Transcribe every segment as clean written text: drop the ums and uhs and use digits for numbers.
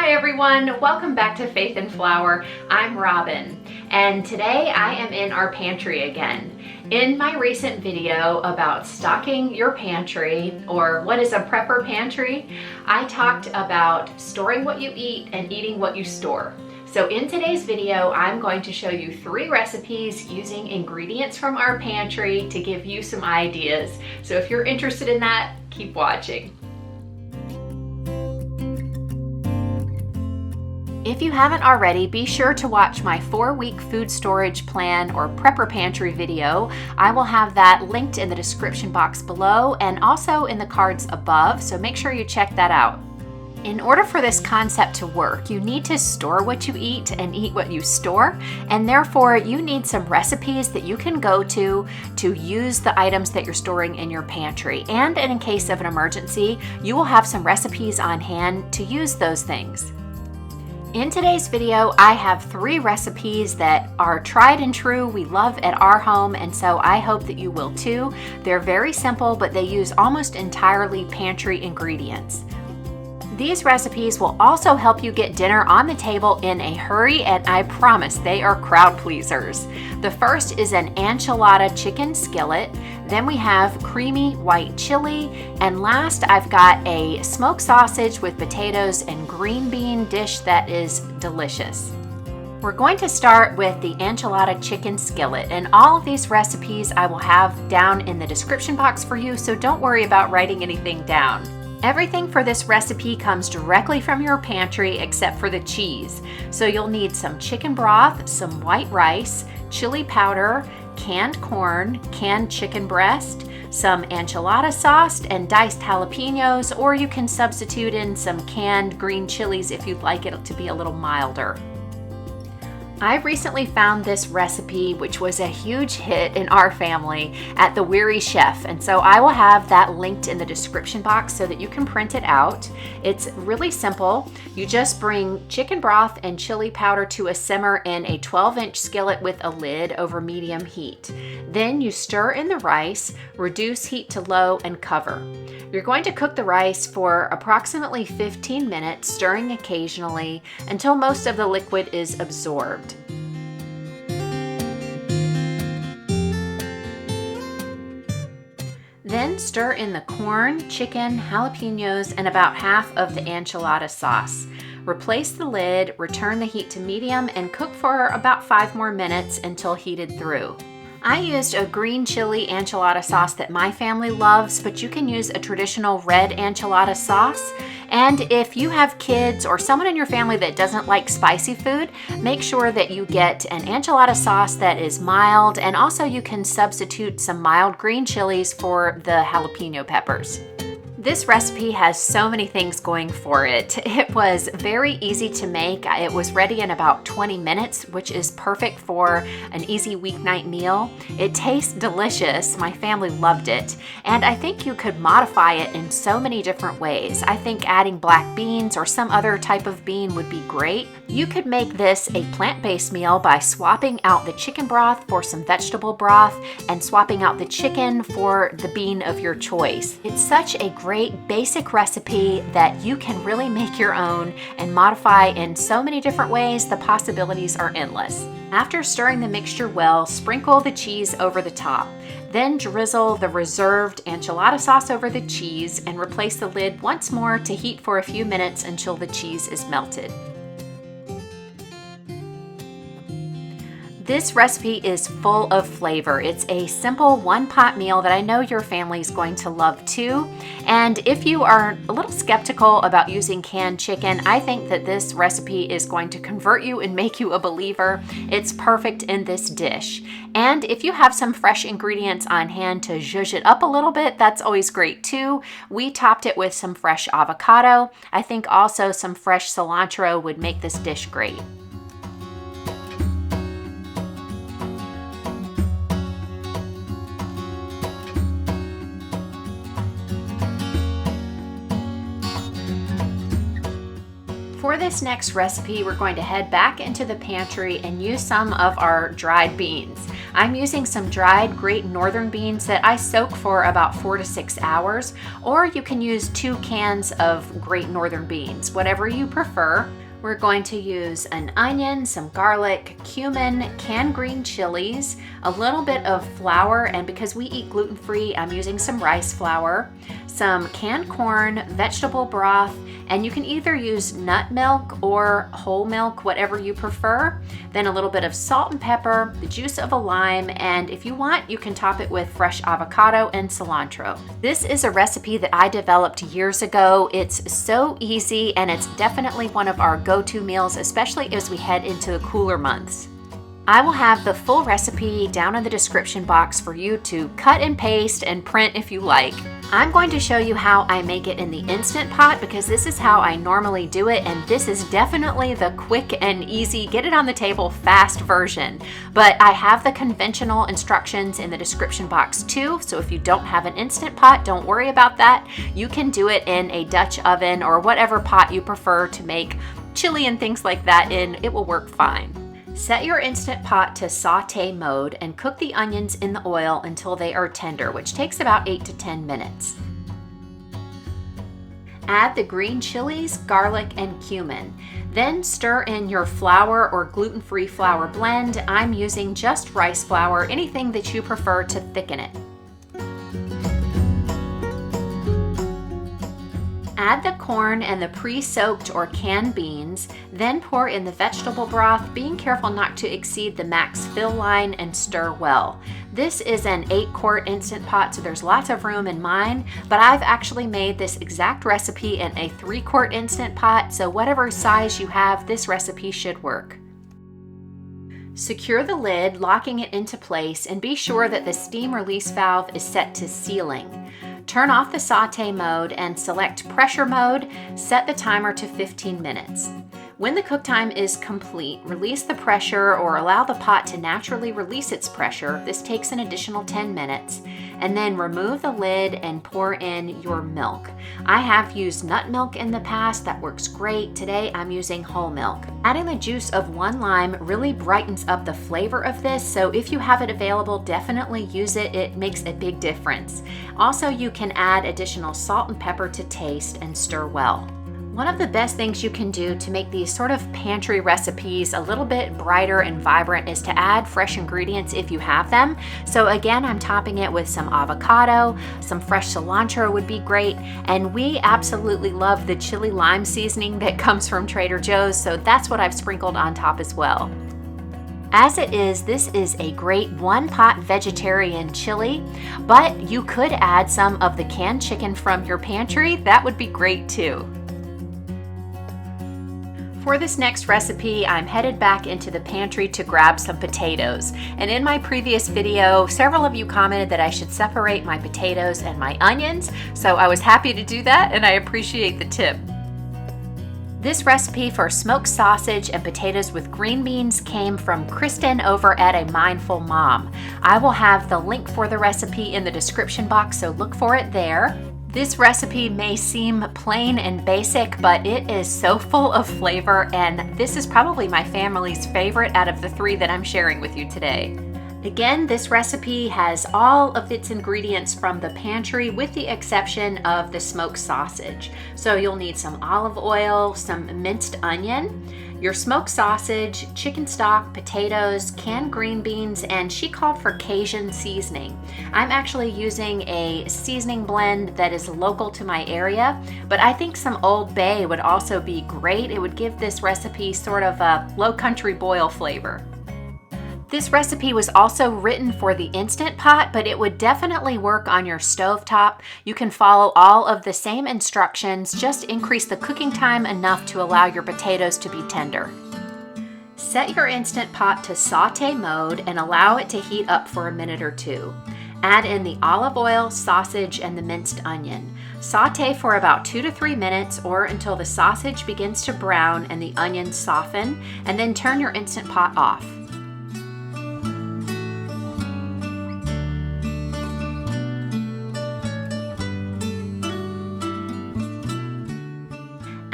Hi everyone, welcome back to Faith and Flour. I'm Robin, and today I am in our pantry again. In my recent video about stocking your pantry, or what is a prepper pantry, I talked about storing what you eat and eating what you store. So in today's video, I'm going to show you 3 recipes using ingredients from our pantry to give you some ideas. So if you're interested in that, keep watching. If you haven't already, be sure to watch my 4-week food storage plan or prepper pantry video. I will have that linked in the description box below and also in the cards above, so make sure you check that out. In order for this concept to work, you need to store what you eat and eat what you store, and therefore you need some recipes that you can go to use the items that you're storing in your pantry. And in case of an emergency, you will have some recipes on hand to use those things. In today's video, I have 3 recipes that are tried and true, we love at our home, and so I hope that you will too. They're very simple, but they use almost entirely pantry ingredients. These recipes will also help you get dinner on the table in a hurry, and I promise they are crowd pleasers. The first is an enchilada chicken skillet. Then we have creamy white chili, and last I've got a smoked sausage with potatoes and green bean dish that is delicious. We're going to start with the enchilada chicken skillet, and all of these recipes I will have down in the description box for you, so don't worry about writing anything down. Everything for this recipe comes directly from your pantry except for the cheese. So you'll need some chicken broth, some white rice, chili powder, canned corn, canned chicken breast, some enchilada sauce, and diced jalapenos, or you can substitute in some canned green chilies if you'd like it to be a little milder. I recently found this recipe, which was a huge hit in our family, at the Weary Chef, and so I will have that linked in the description box so that you can print it out. It's really simple. You just bring chicken broth and chili powder to a simmer in a 12-inch skillet with a lid over medium heat. Then you stir in the rice, reduce heat to low, and cover. You're going to cook the rice for approximately 15 minutes, stirring occasionally until most of the liquid is absorbed. Then stir in the corn, chicken, jalapenos, and about half of the enchilada sauce. Replace the lid, return the heat to medium, and cook for about 5 more minutes until heated through. I used a green chili enchilada sauce that my family loves, but you can use a traditional red enchilada sauce. And if you have kids or someone in your family that doesn't like spicy food, make sure that you get an enchilada sauce that is mild, and also you can substitute some mild green chilies for the jalapeno peppers. This recipe has so many things going for it. It was very easy to make. It was ready in about 20 minutes, which is perfect for an easy weeknight meal. It tastes delicious. My family loved it. And I think you could modify it in so many different ways. I think adding black beans or some other type of bean would be great. You could make this a plant-based meal by swapping out the chicken broth for some vegetable broth and swapping out the chicken for the bean of your choice. It's such a great basic recipe that you can really make your own and modify in so many different ways. The possibilities are endless. After stirring the mixture well, sprinkle the cheese over the top. Then drizzle the reserved enchilada sauce over the cheese and replace the lid once more to heat for a few minutes until the cheese is melted. This recipe is full of flavor. It's a simple one-pot meal that I know your family is going to love too. And if you are a little skeptical about using canned chicken, I think that this recipe is going to convert you and make you a believer. It's perfect in this dish. And if you have some fresh ingredients on hand to zhuzh it up a little bit, that's always great too. We topped it with some fresh avocado. I think also some fresh cilantro would make this dish great. For this next recipe, we're going to head back into the pantry and use some of our dried beans. I'm using some dried Great Northern beans that I soak for about 4 to 6 hours, or you can use 2 cans of Great Northern beans, whatever you prefer. We're going to use an onion, some garlic, cumin, canned green chilies, a little bit of flour, and because we eat gluten-free, I'm using some rice flour, some canned corn, vegetable broth, and you can either use nut milk or whole milk, whatever you prefer. Then a little bit of salt and pepper, the juice of a lime, and if you want, you can top it with fresh avocado and cilantro. This is a recipe that I developed years ago. It's so easy, and it's definitely one of our go-to meals, especially as we head into the cooler months. I will have the full recipe down in the description box for you to cut and paste and print if you like. I'm going to show you how I make it in the Instant Pot because this is how I normally do it, and this is definitely the quick and easy, get it on the table fast version. But I have the conventional instructions in the description box too, so if you don't have an Instant Pot, don't worry about that. You can do it in a Dutch oven or whatever pot you prefer to make chili and things like that in. It will work fine. Set your Instant Pot to saute mode and cook the onions in the oil until they are tender, which takes about 8 to 10 minutes. Add the green chilies, garlic, and cumin. Then stir in your flour or gluten-free flour blend. I'm using just rice flour, anything that you prefer to thicken it. Add the corn and the pre-soaked or canned beans, then pour in the vegetable broth, being careful not to exceed the max fill line, and stir well. This is an 8-quart Instant Pot, so there's lots of room in mine, but I've actually made this exact recipe in a 3-quart Instant Pot, so whatever size you have, this recipe should work. Secure the lid, locking it into place, and be sure that the steam release valve is set to sealing. Turn off the saute mode and select pressure mode. Set the timer to 15 minutes. When the cook time is complete, release the pressure or allow the pot to naturally release its pressure. This takes an additional 10 minutes. And then remove the lid and pour in your milk. I have used nut milk in the past. That works great. Today I'm using whole milk. Adding the juice of 1 lime really brightens up the flavor of this, so if you have it available, definitely use it. It makes a big difference. Also, you can add additional salt and pepper to taste and stir well. One of the best things you can do to make these sort of pantry recipes a little bit brighter and vibrant is to add fresh ingredients if you have them. So again, I'm topping it with some avocado, some fresh cilantro would be great, and we absolutely love the chili lime seasoning that comes from Trader Joe's, so that's what I've sprinkled on top as well. As it is, this is a great 1-pot vegetarian chili, but you could add some of the canned chicken from your pantry. That would be great too. For this next recipe, I'm headed back into the pantry to grab some potatoes. And in my previous video, several of you commented that I should separate my potatoes and my onions, so I was happy to do that, and I appreciate the tip. This recipe for smoked sausage and potatoes with green beans came from Kristen over at A Mindful Mom. I will have the link for the recipe in the description box, so look for it there. This recipe may seem plain and basic, but it is so full of flavor, and this is probably my family's favorite out of the 3 that I'm sharing with you today. Again, this recipe has all of its ingredients from the pantry with the exception of the smoked sausage. So you'll need some olive oil, some minced onion, your smoked sausage, chicken stock, potatoes, canned green beans, and she called for Cajun seasoning. I'm actually using a seasoning blend that is local to my area, but I think some Old Bay would also be great. It would give this recipe sort of a low country boil flavor. This recipe was also written for the Instant Pot, but it would definitely work on your stovetop. You can follow all of the same instructions, just increase the cooking time enough to allow your potatoes to be tender. Set your Instant Pot to saute mode and allow it to heat up for a minute or 2. Add in the olive oil, sausage, and the minced onion. Saute for about 2 to 3 minutes or until the sausage begins to brown and the onions soften, and then turn your Instant Pot off.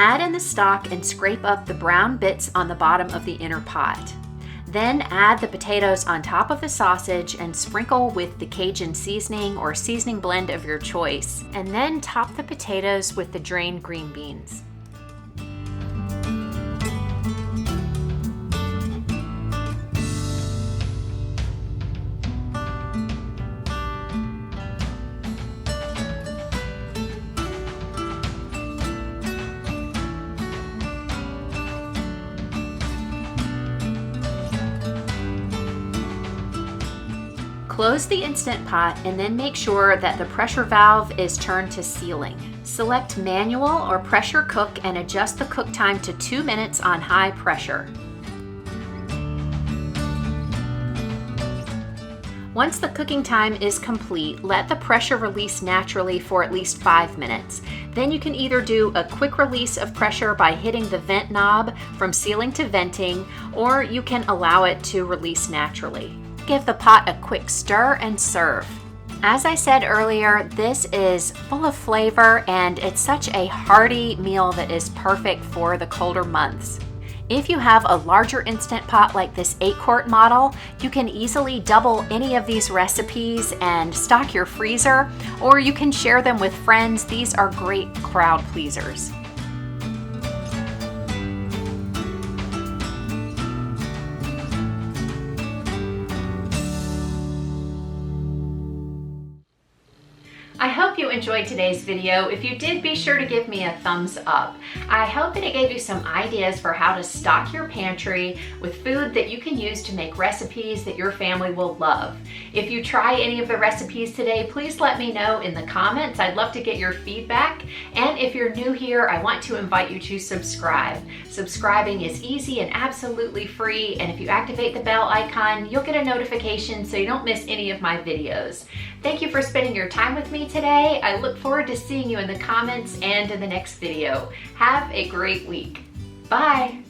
Add in the stock and scrape up the brown bits on the bottom of the inner pot. Then add the potatoes on top of the sausage and sprinkle with the Cajun seasoning or seasoning blend of your choice. And then top the potatoes with the drained green beans. Close the Instant Pot and then make sure that the pressure valve is turned to sealing. Select manual or pressure cook and adjust the cook time to 2 minutes on high pressure. Once the cooking time is complete, let the pressure release naturally for at least 5 minutes. Then you can either do a quick release of pressure by hitting the vent knob from sealing to venting, or you can allow it to release naturally. Give the pot a quick stir and serve. As I said earlier, this is full of flavor and it's such a hearty meal that is perfect for the colder months. If you have a larger Instant Pot like this 8-quart model, you can easily double any of these recipes and stock your freezer, or you can share them with friends. These are great crowd pleasers. I hope you enjoyed today's video. If you did, be sure to give me a thumbs up. I hope that it gave you some ideas for how to stock your pantry with food that you can use to make recipes that your family will love. If you try any of the recipes today, please let me know in the comments. I'd love to get your feedback. And if you're new here, I want to invite you to subscribe. Subscribing is easy and absolutely free, and if you activate the bell icon, you'll get a notification so you don't miss any of my videos. Thank you for spending your time with me today. I look forward to seeing you in the comments and in the next video. Have a great week. Bye.